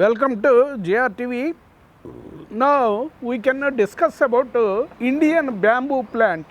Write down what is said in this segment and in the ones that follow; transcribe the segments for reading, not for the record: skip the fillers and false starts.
Welcome to JRTV. Now we can discuss about Indian bamboo plant.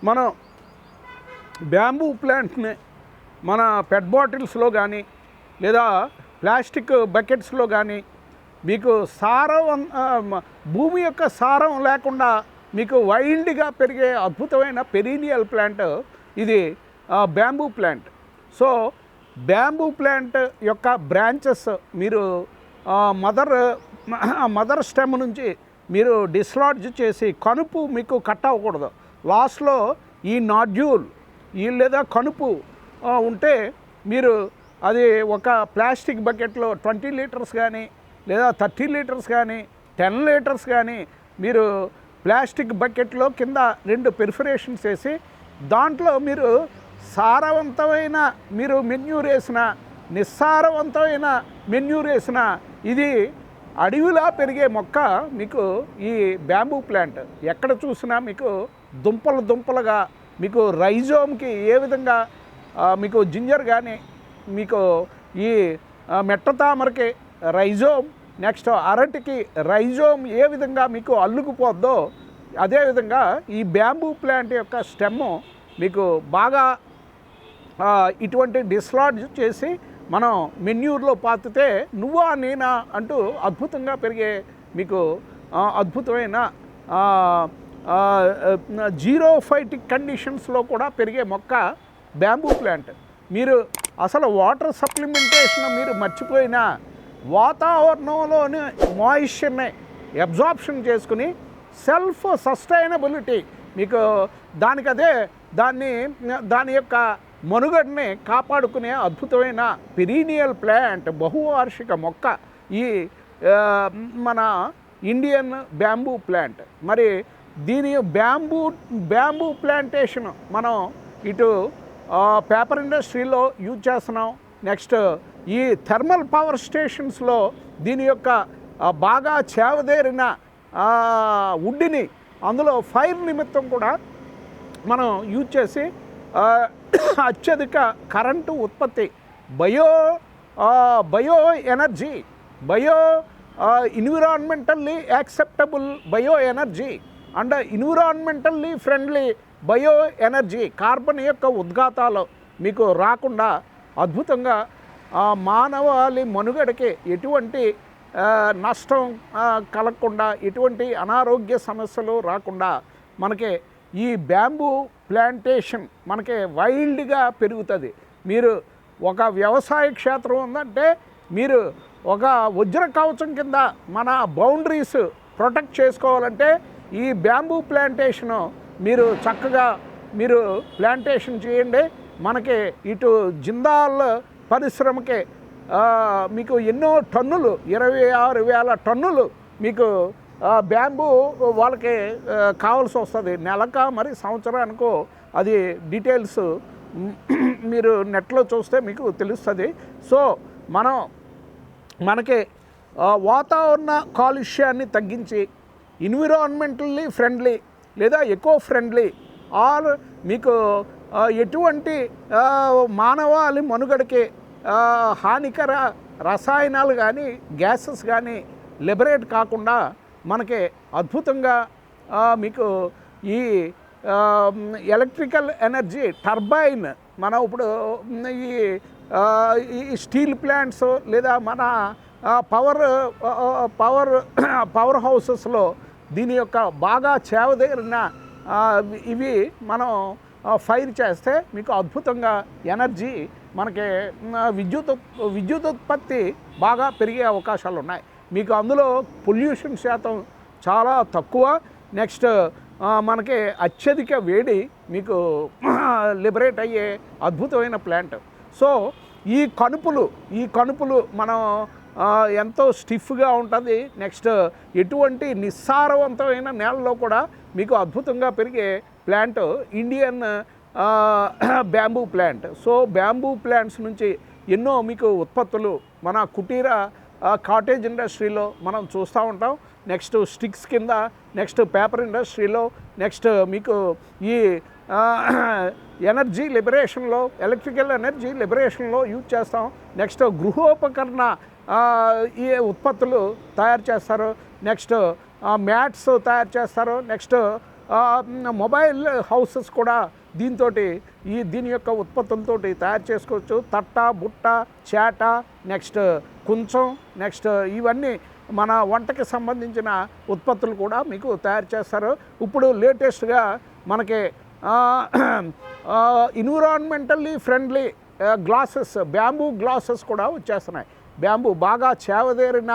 మన bamboo ప్లాంట్ని మన పెట్ బాటిల్స్లో కానీ లేదా ప్లాస్టిక్ బకెట్స్లో కానీ మీకు భూమి యొక్క సారం లేకుండా మీకు వైల్డ్గా పెరిగే అద్భుతమైన పెరీనియల్ ప్లాంట్ ఇది bamboo plant. So bamboo plant యొక్క బ్రాంచెస్ మీరు మదర్ స్టెమ్ నుంచి మీరు డిస్లాడ్జ్ చేసి కనుపు మీకు కట్ అవ్వకూడదు. లాస్ట్లో ఈ నాడ్యూల్ లేదా కనుపు ఉంటే మీరు అది ఒక ప్లాస్టిక్ బకెట్లో 20 లీటర్స్ కానీ లేదా 30 లీటర్స్ కానీ 10 లీటర్స్ కానీ మీరు ప్లాస్టిక్ బకెట్లో కింద 2 పెర్ఫరేషన్స్ వేసి దాంట్లో మీరు సారవంతమైన మీరు మెన్యూర్ వేసిన నిస్సారవంతమైన మెన్యూర్ వేసిన ఇది అడవిలా పెరిగే మొక్క మీకు ఈ బ్యాంబూ ప్లాంట్. ఎక్కడ చూసినా మీకు దుంపలుగా మీకు రైజోమ్కి ఏ విధంగా మీకు జింజర్ కానీ మీకు ఈ మెట్ట తామరకి రైజోమ్, నెక్స్ట్ అరటికి రైజోమ్ ఏ విధంగా మీకు అల్లుకుపోద్దో అదేవిధంగా ఈ బ్యాంబూ ప్లాంట్ యొక్క స్టెమ్ మీకు బాగా ఇటువంటి డిస్లాడ్జ్ చేసి మనం మెన్యూర్లో పాతితే నువ్వా నేనా అంటూ అద్భుతంగా పెరిగే మీకు అద్భుతమైన జీరోఫైటిక్ కండిషన్స్లో కూడా పెరిగే మొక్క బ్యాంబూ ప్లాంట్. మీరు అసలు వాటర్ సప్లిమెంటేషన్ మీరు మర్చిపోయినా వాతావరణంలోని మాయిశ్చర్ని అబ్జార్ప్షన్ చేసుకుని సెల్ఫ్ సస్టైనబిలిటీ మీకు దాని యొక్క మనుగడని కాపాడుకునే అద్భుతమైన పెరీనియల్ ప్లాంట్, బహువార్షిక మొక్క ఈ మన ఇండియన్ బ్యాంబూ ప్లాంట్. మరి దీని బ్యాంబూ ప్లాంటేషన్ మనం ఇటు పేపర్ ఇండస్ట్రీలో యూజ్ చేస్తున్నాం. నెక్స్ట్ ఈ థర్మల్ పవర్ స్టేషన్స్లో దీని యొక్క బాగా చేవదేరిన వుడ్ని అందులో ఫైర్ నిమిత్తం కూడా మనం యూజ్ చేసి అత్యధిక కరెంటు ఉత్పత్తి, bio energy, environmentally acceptable bio energy and environmentally friendly bio energy, carbon యొక్క ఉద్గాతాలు మీకు రాకుండా అద్భుతంగా మానవాళి మనుగడకి ఎటువంటి నష్టం కలగకుండా ఎటువంటి అనారోగ్య సమస్యలు రాకుండా మనకి ఈ బ్యాంబూ ప్లాంటేషన్ మనకి వైల్డ్గా పెరుగుతుంది. మీరు ఒక వ్యవసాయ క్షేత్రం ఉందంటే మీరు ఒక వజ్ర కవచం కింద మన బౌండరీస్ ప్రొటెక్ట్ చేసుకోవాలంటే ఈ బ్యాంబూ ప్లాంటేషను మీరు చక్కగా మీరు ప్లాంటేషన్ చేయండి. మనకి ఇటు జిందాల్ పరిశ్రమకి మీకు ఎన్నో టన్నులు 26,000 టన్నులు మీకు బ్యాంబూ వాళ్ళకి కావాల్సి వస్తుంది. నెలక మరి సంవత్సరానికో అది డీటెయిల్స్ మీరు నెట్లో చూస్తే మీకు తెలుస్తుంది. సో మనకి వాతావరణ కాలుష్యాన్ని తగ్గించి ఎన్విరాన్మెంటల్లీ ఫ్రెండ్లీ లేదా ఎకో ఫ్రెండ్లీ ఆర్ మీకు ఎటువంటి మానవాళి మనుగడకి హానికర రసాయనాలు కానీ గ్యాసెస్ కానీ లిబరేట్ కాకుండా మనకి అద్భుతంగా మీకు ఈ ఎలక్ట్రికల్ ఎనర్జీ టర్బైన్ మనం ఇప్పుడు ఈ స్టీల్ ప్లాంట్స్ లేదా మన పవర్ హౌసెస్లో దీని యొక్క బాగా చేవదేరిన ఇవి మనం ఫైర్ చేస్తే మీకు అద్భుతంగా ఎనర్జీ మనకి విద్యుత్ ఉత్పత్తి బాగా పెరిగే అవకాశాలు ఉన్నాయి. మీకు అందులో పొల్యూషన్ శాతం చాలా తక్కువ. నెక్స్ట్ మనకి అత్యధిక వేడి మీకు లిబరేట్ అయ్యే అద్భుతమైన ప్లాంట్. సో ఈ కనుపులు మనం ఎంతో స్టిఫ్గా ఉంటుంది. నెక్స్ట్ ఎటువంటి నిస్సారవంతమైన నేలలో కూడా మీకు అద్భుతంగా పెరిగే plant Indian bamboo plant. So bamboo plants నుంచి ఎన్నో మీకు ఉత్పత్తులు మన కుటీర కాటేజ్ ఇండస్ట్రీలో మనం చూస్తూ ఉంటాం. నెక్స్ట్ స్టిక్స్ కింద, నెక్స్ట్ పేపర్ ఇండస్ట్రీలో, నెక్స్ట్ మీకు ఈ ఎనర్జీ లిబరేషన్లో, ఎలక్ట్రికల్ ఎనర్జీ లిబరేషన్లో యూజ్ చేస్తాం. నెక్స్ట్ గృహోపకరణ ఈ ఉత్పత్తులు తయారు చేస్తారు. నెక్స్ట్ మ్యాట్స్ తయారు చేస్తారు. నెక్స్ట్ మొబైల్ హౌసెస్ కూడా దీని యొక్క ఉత్పత్తులతోటి తయారు చేసుకోవచ్చు. తట్ట, బుట్ట, చేట, నెక్స్ట్ కుంచం, నెక్స్ట్ ఇవన్నీ మన వంటకి సంబంధించిన ఉత్పత్తులు కూడా మీకు తయారు చేస్తారు. ఇప్పుడు లేటెస్ట్గా మనకి environmentally friendly glasses, bamboo glasses కూడా వచ్చేస్తున్నాయి. బ్యాంబూ బాగా చేవదేరిన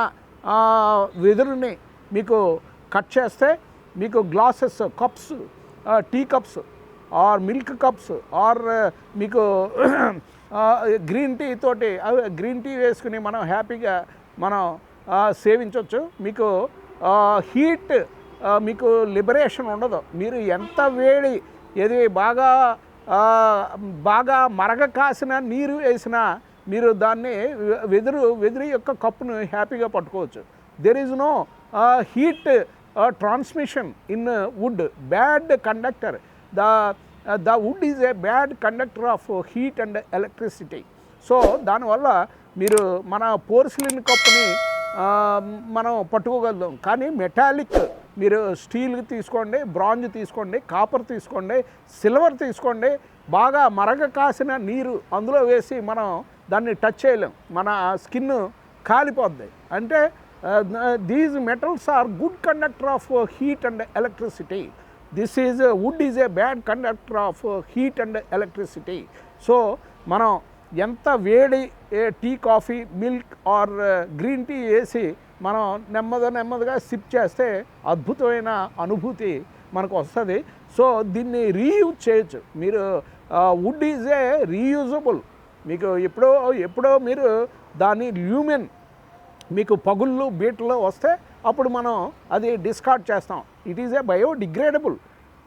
వెదురుని మీకు కట్ చేస్తే మీకు glasses, cups, tea cups or milk cups or మీకు గ్రీన్ టీ తోటి గ్రీన్ టీ వేసుకుని మనం హ్యాపీగా మనం సేవించవచ్చు. మీకు హీట్ మీకు లిబరేషన్ ఉండదు. మీరు ఎంత వేడి ఏది బాగా మరగ కాసిన నీరు వేసినా మీరు దాన్ని వెదురు యొక్క కప్పును హ్యాపీగా పట్టుకోవచ్చు. There is no heat transmission in wood, bad conductor. The wood is a bad conductor of heat and electricity. So దానివల్ల మీరు మన పోర్సిలిన్ కప్పుని మనం పట్టుకోగలుగుతాం. కానీ మెటాలిక్ మీరు స్టీల్ తీసుకోండి, బ్రాంజ్ తీసుకోండి, కాపర్ తీసుకోండి, సిల్వర్ తీసుకోండి, బాగా మరగ కాసిన నీరు అందులో వేసి మనం దాన్ని టచ్ చేయలేం, మన స్కిన్ కాలిపోద్ది. అంటే these metals are good conductor of heat and electricity. Wood is a bad conductor of heat and electricity. So మనం ఎంత వేడి tea, coffee, milk or green tea వేసి మనం నెమ్మదిగా సిప్ చేస్తే అద్భుతమైన అనుభూతి మనకు వస్తుంది. సో దీన్ని రీయూజ్ చేయొచ్చు. మీరు వుడ్ ఈజ్ ఏ రీయూజబుల్. మీకు ఎప్పుడో మీరు దాన్ని ల్యూమెన్ మీకు పగుళ్ళు బీటలు వస్తే అప్పుడు మనం అది డిస్కార్డ్ చేస్తాం. It is a biodegradable,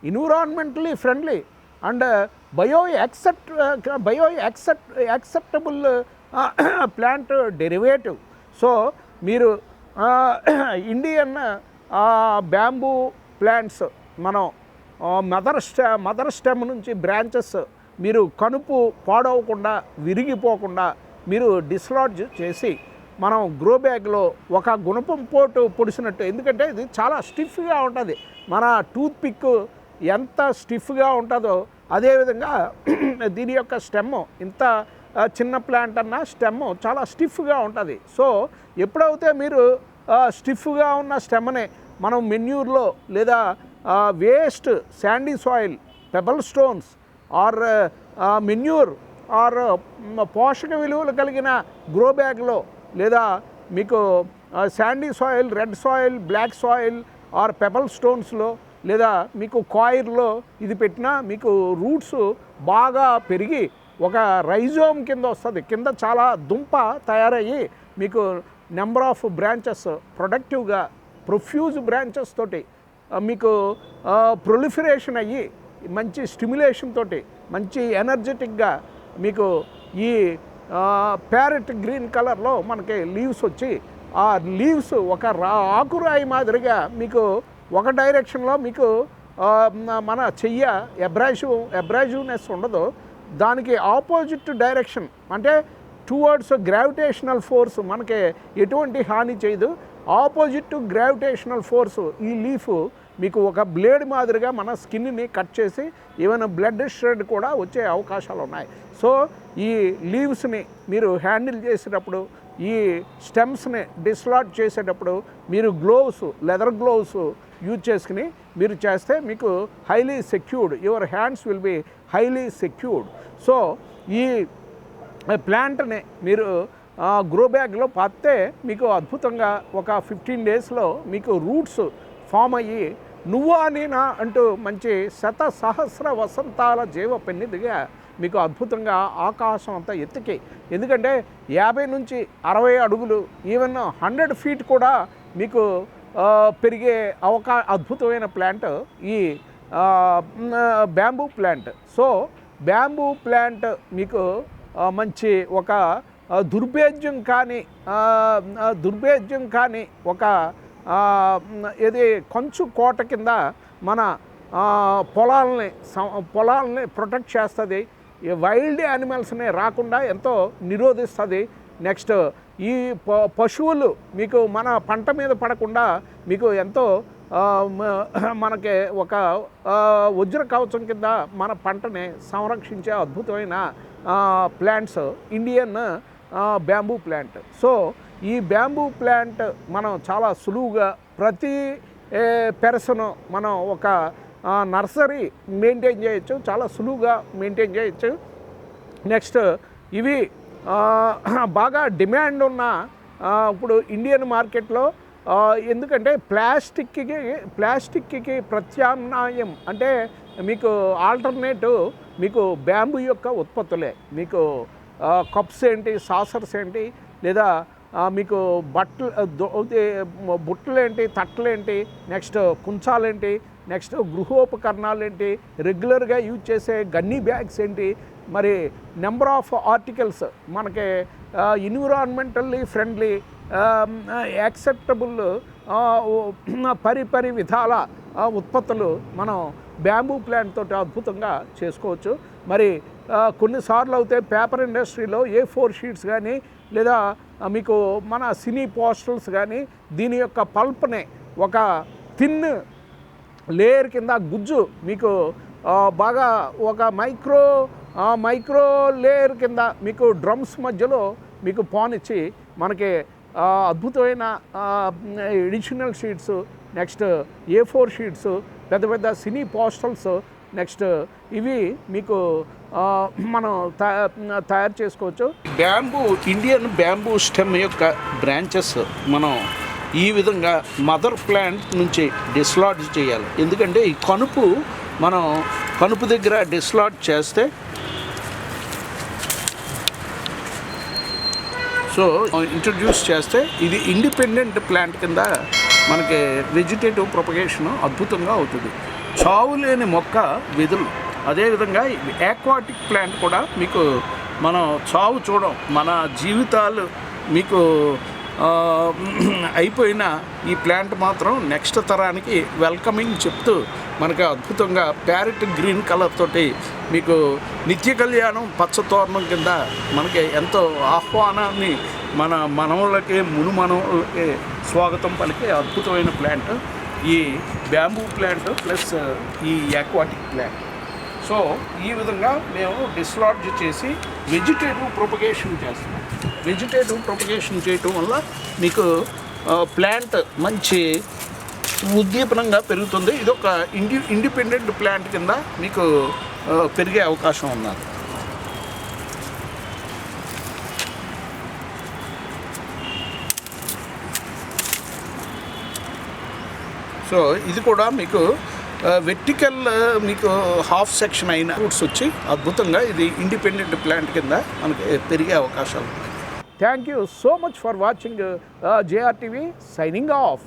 environmentally friendly and acceptable plant derivative. So మీరు ఇండియన్ బ్యాంబూ ప్లాంట్స్ మనం మదర్ స్టెమ్ నుంచి బ్రాంచెస్ మీరు కనుపు పాడవకుండా, విరిగిపోకుండా మీరు డిస్లాడ్జ్ చేసి మనం గ్రో బ్యాగ్లో ఒక గుణపం పోటు పొడిచినట్టు, ఎందుకంటే ఇది చాలా స్టిఫ్గా ఉంటుంది. మన టూత్ పిక్ ఎంత స్టిఫ్గా ఉంటుందో అదేవిధంగా దీని యొక్క స్టెమ్, ఇంత చిన్న ప్లాంట్ అన్న స్టెమ్ చాలా స్టిఫ్గా ఉంటుంది. సో ఎప్పుడైతే మీరు స్టిఫ్గా ఉన్న స్టెమ్ని మనం మెన్యూర్లో లేదా waste sandy soil, pebble stones or manure or పోషక విలువలు కలిగిన గ్రో బ్యాగ్లో లేదా మీకు sandy soil, red soil, black soil or pebble స్టోన్స్లో లేదా మీకు కాయిర్లో ఇది పెట్టినా మీకు రూట్స్ బాగా పెరిగి ఒక రైజోమ్ కింద వస్తుంది. కింద చాలా దుంప తయారయ్యి మీకు నెంబర్ ఆఫ్ బ్రాంచెస్ ప్రొడక్టివ్గా ప్రొఫ్యూజ్ బ్రాంచెస్ తోటి మీకు ప్రొలిఫరేషన్ అయ్యి మంచి స్టిమ్యులేషన్ తోటి మంచి ఎనర్జెటిక్గా మీకు ఈ ప్యారెట్ గ్రీన్ కలర్లో మనకి లీవ్స్ వచ్చి ఆ లీవ్స్ ఒక ఆకురాయి మాదిరిగా మీకు ఒక డైరెక్షన్లో మీకు మన చెయ్య ఎబ్రాజివ్నెస్ ఉండదు, దానికి ఆపోజిట్ డైరెక్షన్ అంటే టువర్డ్స్ గ్రావిటేషనల్ ఫోర్స్ మనకి ఎటువంటి హాని చేయదు. ఆపోజిట్ గ్రావిటేషనల్ ఫోర్స్ ఈ లీఫ్ మీకు ఒక బ్లేడ్ మాదిరిగా మన స్కిన్ని కట్ చేసి ఈవెన్ బ్లడ్ షెడ్ కూడా వచ్చే అవకాశాలు ఉన్నాయి. సో ఈ లీవ్స్ని మీరు హ్యాండిల్ చేసేటప్పుడు, ఈ స్టెమ్స్ని డిస్లాట్ చేసేటప్పుడు మీరు గ్లోవ్స్, లెదర్ గ్లోవ్స్ యూజ్ చేసుకుని మీరు చేస్తే మీకు highly secured, your hands will be highly secured. So ఈ ప్లాంట్ని మీరు గ్రో బ్యాగ్లో పాతే మీకు అద్భుతంగా ఒక 15 daysలో మీకు రూట్స్ ఫామ్ అయ్యి నువ్వా నేనా అంటూ మంచి సహస్ర వసంతాల జీవ పెన్నిదిగా మీకు అద్భుతంగా ఆకాశం అంతా ఎత్తుకి, ఎందుకంటే 50 నుంచి 60 అడుగులు ఈవెన్ 100 feet కూడా మీకు పెరిగే అద్భుతమైన ప్లాంట్ ఈ bamboo plant. So bamboo plant మీకు మంచి ఒక దుర్భేద్యం కానీ ఒక ఇది కంచు కోట కింద మన పొలాలని ప్రొటెక్ట్ చేస్తుంది. వైల్డ్ యానిమల్స్ని రాకుండా ఎంతో నిరోధిస్తుంది. నెక్స్ట్ ఈ పశువులు మీకు మన పంట మీద పడకుండా మీకు ఎంతో మనకి ఒక వజ్ర కవచం కింద మన పంటని సంరక్షించే అద్భుతమైన plants Indian bamboo plant. So ఈ బ్యాంబూ ప్లాంట్ మనం చాలా సులువుగా ప్రతి పెర్సన్ మనం ఒక నర్సరీ మెయింటైన్ చేయొచ్చు, చాలా సులువుగా మెయింటైన్ చేయొచ్చు. నెక్స్ట్ ఇవి బాగా డిమాండ్ ఉన్న ఇప్పుడు ఇండియన్ మార్కెట్లో, ఎందుకంటే ప్లాస్టిక్కి ప్రత్యామ్నాయం అంటే మీకు ఆల్టర్నేటివ్ మీకు బ్యాంబూ యొక్క ఉత్పత్తులే. మీకు కప్స్ ఏంటి, సాసర్స్ ఏంటి, లేదా మీకు బుట్టలేంటి, తట్టలేంటి, నెక్స్ట్ కుంచాలేంటి, నెక్స్ట్ గృహోపకరణాలు ఏంటి, రెగ్యులర్గా యూజ్ చేసే గన్నీ బ్యాగ్స్ ఏంటి, మరి నెంబర్ ఆఫ్ ఆర్టికల్స్ మనకి ఎన్విరాన్మెంటల్లీ ఫ్రెండ్లీ యాక్సెప్టబుల్ పరిపరి విధాల ఉత్పత్తులు మనం బ్యాంబూ ప్లాంట్ తోటి అద్భుతంగా చేసుకోవచ్చు. మరి కొన్నిసార్లు అయితే పేపర్ ఇండస్ట్రీలో A4 షీట్స్ కానీ, లేదా మీకు మన సినీ పోస్టల్స్ కానీ దీని యొక్క పల్ప్నే ఒక థిన్ లేయర్ కింద గుజ్జు మీకు బాగా ఒక మైక్రో లేయర్ కింద మీకు డ్రమ్స్ మధ్యలో మీకు పానిచ్చి మనకి అద్భుతమైన additional sheets, next A4 sheets, పెద్ద పెద్ద సినీ పోస్టల్స్, నెక్స్ట్ ఇవి మీకు మనం తయారు చేసుకోవచ్చు. బ్యాంబూ ఇండియన్ బ్యాంబూ స్టెమ్ యొక్క బ్రాంచెస్ మనం ఈ విధంగా మదర్ ప్లాంట్ నుంచి డిస్లాడ్జ్ చేయాలి. ఎందుకంటే ఈ మనం కనుపు దగ్గర డిస్లాడ్జ్ చేస్తే, సో ఇంట్రడ్యూస్ చేస్తే ఇది ఇండిపెండెంట్ ప్లాంట్ కింద మనకి వెజిటేటివ్ ప్రొపగేషన్ అద్భుతంగా అవుతుంది. చావు లేని మొక్క వెదులు. అదేవిధంగా ఆక్వాటిక్ ప్లాంట్ కూడా మీకు మనం చావు చూడం, మన జీవితాలు మీకు అయిపోయిన ఈ ప్లాంట్ మాత్రం నెక్స్ట్ తరానికి వెల్కమింగ్ చెప్తూ మనకి అద్భుతంగా ప్యారెట్ గ్రీన్ కలర్ తోటి మీకు నిత్య కళ్యాణం పచ్చతోరణం కింద మనకి ఎంతో ఆహ్వానాన్ని మన మనవులకి మునుమనవులకి స్వాగతం పలికే అద్భుతమైన ప్లాంట్ ఈ బ్యాంబూ ప్లాంట్ ప్లస్ ఈ ఆక్వాటిక్ ప్లాంట్. సో ఈ విధంగా మేము డిస్లాడ్జ్ చేసి వెజిటేటివ్ ప్రొపగేషన్ చేస్తున్నాం. వెజిటేటివ్ ప్రొపగేషన్ చేయటం వల్ల మీకు ప్లాంట్ మంచి ఉద్దీపనంగా పెరుగుతుంది. ఇది ఒక ఇండిపెండెంట్ ప్లాంట్ కింద మీకు పెరిగే అవకాశం ఉన్నది. సో ఇది కూడా మీకు వెర్టికల్ మీకు హాఫ్ సెక్షన్ అయిన ఫ్రూట్స్ వచ్చి అద్భుతంగా ఇది ఇండిపెండెంట్ ప్లాంట్ కింద మనకి పెరిగే అవకాశాలు ఉన్నాయి. Thank you so much for watching JRTV, signing off.